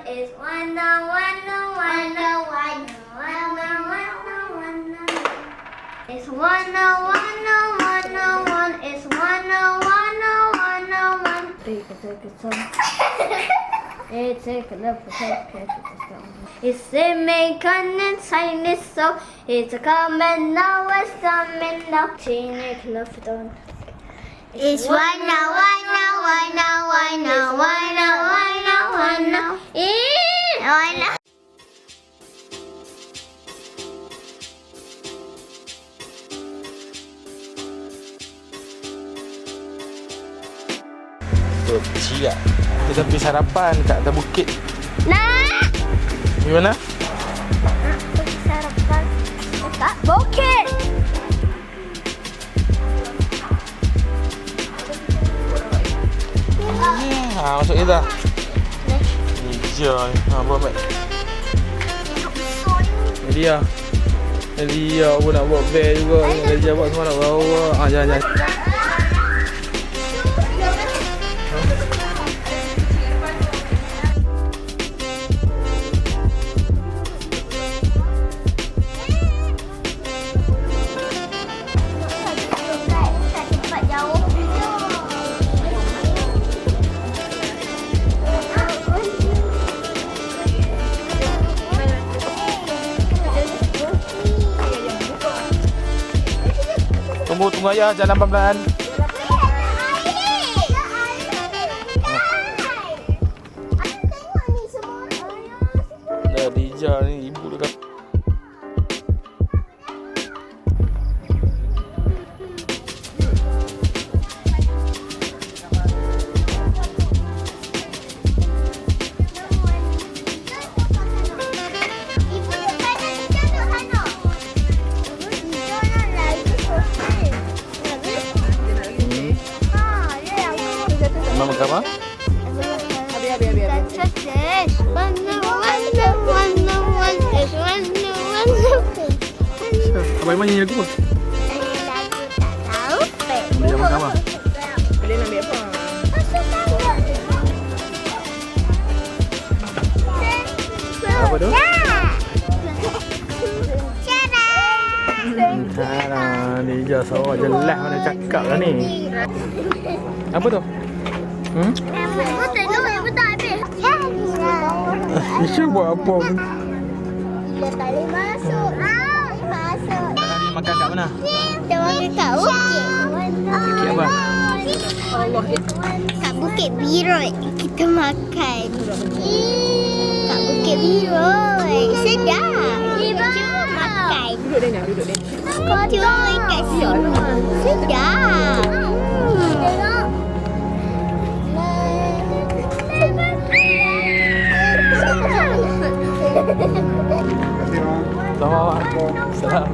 It's wanna. It's wanna. It's wanna. Take a song. Take a love for it's a American and Chinese so it's a common now a summon now teenage love done. It's wanna. Kecil tak? Kita pergi sarapan kat atas bukit. Nak! Di mana? Nak pergi sarapan dekat bukit. Masuk kita. Hijau ni. Buat baik. Dia pun nak buat bear juga. Dia buat semua nak bawa. Jangan. Tunggu ayah, jalan pelan-pelan. Dah Dija ni, ibu dekat. Mama makan apa? Abang Iman nyanyi lagu apa? Dia makan apa? Boleh nak ambil apa? Apa tu? Ni je sawah jelas mana cakap lah ni. Apa tu? Ibu tak habis. Isya buat apa? Dia tak boleh masuk. Masuk. Tadi makan kat mana? Kita makan kat bukit. Bukit apa? Kat Bukit Biroi kita makan. Kat Bukit Biroi. Sedap. Cuma makan. Duduk dia. Kotor kat sini. Sedap. Tengok. Salam.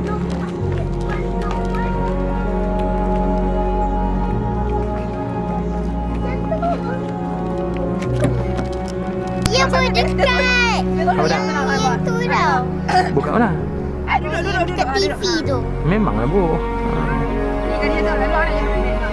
Dia pun dekat. Apa dah? Itu tau. Buka mana? Dekat TV tu. Memanglah bu. Ni dia tak lalu nak.